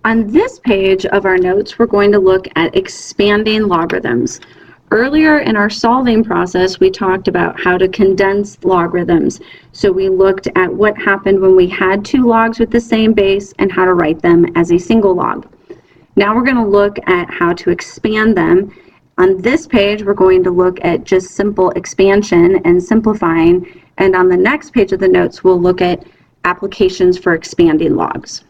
On this page of our notes, we're going to look at expanding logarithms. Earlier in our solving process, we talked about how to condense logarithms. So we looked at what happened when we had two logs with the same base and how to write them as a single log. Now we're going to look at how to expand them. On this page, we're going to look at just simple expansion and simplifying. And on the next page of the notes, we'll look at applications for expanding logs.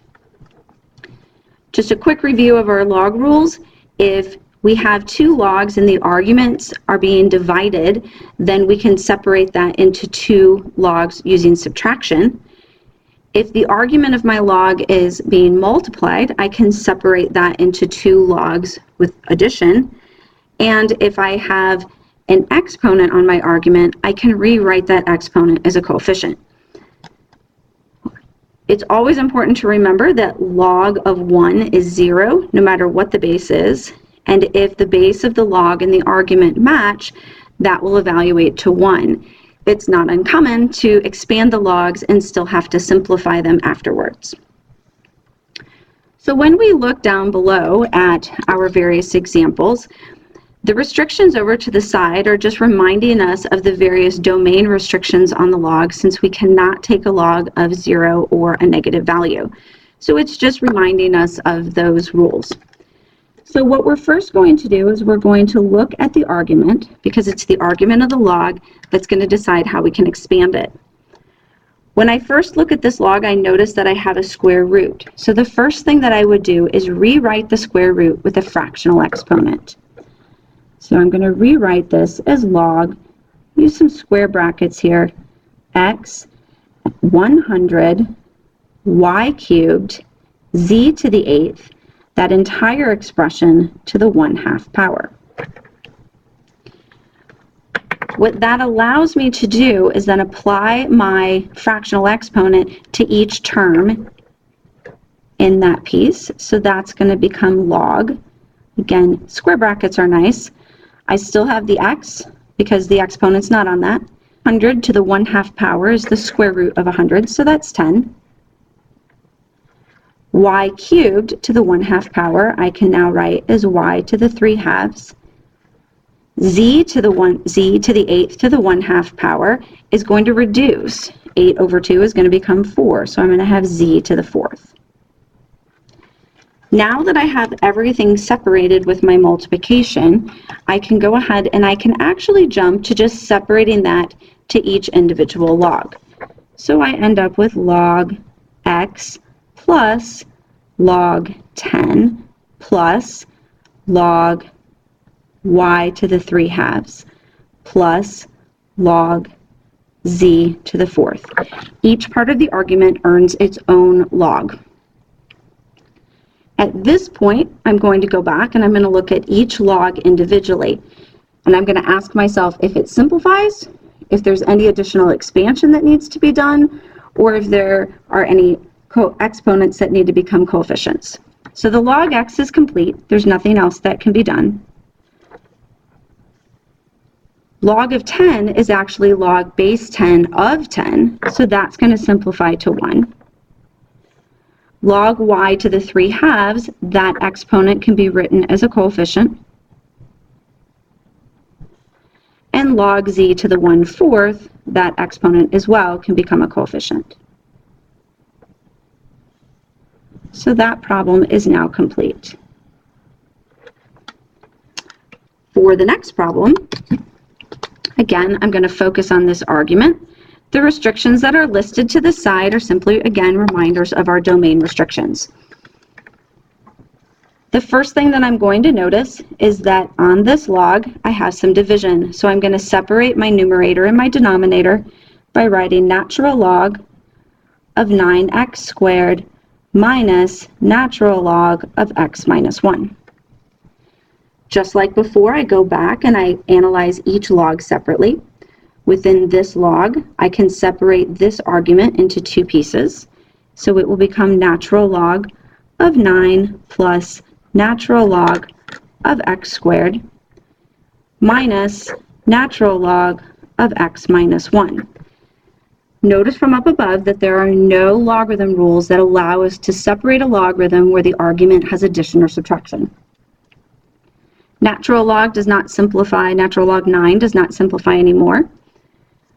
Just a quick review of our log rules. If we have two logs and the arguments are being divided, then we can separate that into two logs using subtraction. If the argument of my log is being multiplied, I can separate that into two logs with addition. And if I have an exponent on my argument, I can rewrite that exponent as a coefficient. It's always important to remember that log of 1 is 0, no matter what the base is. And if the base of the log and the argument match, that will evaluate to 1. It's not uncommon to expand the logs and still have to simplify them afterwards. So when we look down below at our various examples, the restrictions over to the side are just reminding us of the various domain restrictions on the log, since we cannot take a log of 0 or a negative value. So it's just reminding us of those rules. So what we're first going to do is we're going to look at the argument, because it's the argument of the log that's going to decide how we can expand it. When I first look at this log, I notice that I have a square root. So the first thing that I would do is rewrite the square root with a fractional exponent. So I'm going to rewrite this as log, use some square brackets here, x 100 y cubed z to the 8th, that entire expression to the 1/2 power. What that allows me to do is then apply my fractional exponent to each term in that piece. So that's going to become log. Again, square brackets are nice. I still have the x because the exponent's not on that. 100 to the 1/2 power is the square root of 100, so that's 10. Y cubed to the 1/2 power I can now write as y to the 3/2. Z to the 8th to the 1/2 power is going to reduce. 8 over 2 is going to become 4, so I'm going to have z to the 4th. Now that I have everything separated with my multiplication, I can go ahead and I can actually jump to just separating that to each individual log. So I end up with log x plus log 10 plus log y to the 3/2 plus log z to the 4th. Each part of the argument earns its own log. At this point, I'm going to go back and I'm going to look at each log individually. And I'm going to ask myself if it simplifies, if there's any additional expansion that needs to be done, or if there are any exponents that need to become coefficients. So the log x is complete. There's nothing else that can be done. Log of 10 is actually log base 10 of 10, so that's going to simplify to 1. Log y to the 3/2, that exponent can be written as a coefficient. And log z to the 1/4, that exponent as well can become a coefficient. So that problem is now complete. For the next problem, again, I'm going to focus on this argument. The restrictions that are listed to the side are simply, again, reminders of our domain restrictions. The first thing that I'm going to notice is that on this log, I have some division. So I'm going to separate my numerator and my denominator by writing natural log of 9x squared minus natural log of x minus 1. Just like before, I go back and I analyze each log separately. Within this log, I can separate this argument into two pieces. So it will become natural log of 9 plus natural log of x squared minus natural log of x minus 1. Notice from up above that there are no logarithm rules that allow us to separate a logarithm where the argument has addition or subtraction. Natural log does not simplify. Natural log 9 does not simplify anymore.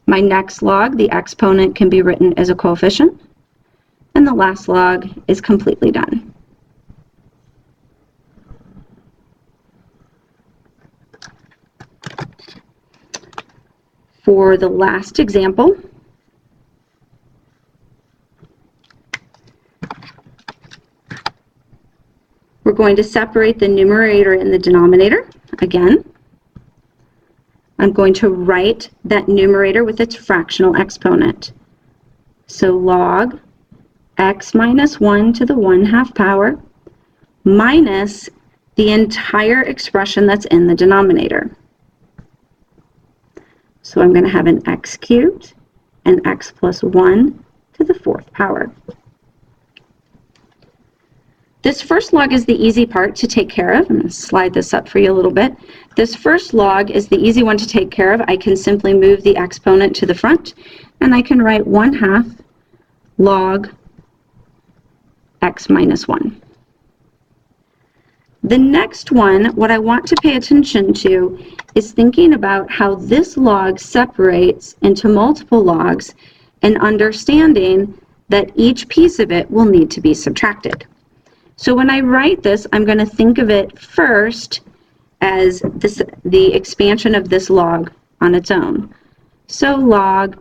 My next log, the exponent, can be written as a coefficient. And the last log is completely done. For the last example, we're going to separate the numerator and the denominator. Again, I'm going to write that numerator with its fractional exponent. So log x minus 1 to the 1/2 power minus the entire expression that's in the denominator. So I'm going to have an x cubed and x plus 1 to the 4th power. This first log is the easy part to take care of. I'm going to slide this up for you a little bit. This first log is the easy one to take care of. I can simply move the exponent to the front, and I can write 1/2 log x minus 1. The next one, what I want to pay attention to is thinking about how this log separates into multiple logs and understanding that each piece of it will need to be subtracted. So when I write this, I'm going to think of it first as the expansion of this log on its own. So log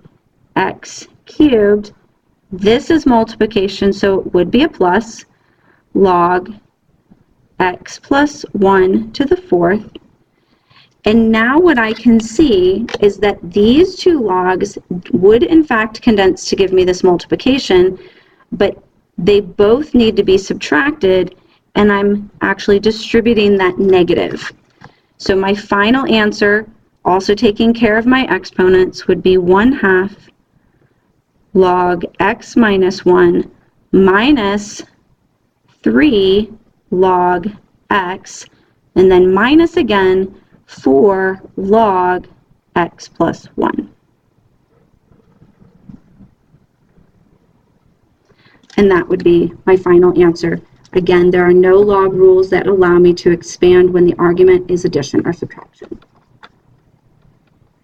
x cubed, this is multiplication, so it would be a plus, log x plus 1 to the 4th. And now what I can see is that these two logs would in fact condense to give me this multiplication, but they both need to be subtracted, and I'm actually distributing that negative. So my final answer, also taking care of my exponents, would be 1/2 log x minus 1 minus 3 log x, and then minus again 4 log x plus 1. And that would be my final answer. Again, there are no log rules that allow me to expand when the argument is addition or subtraction.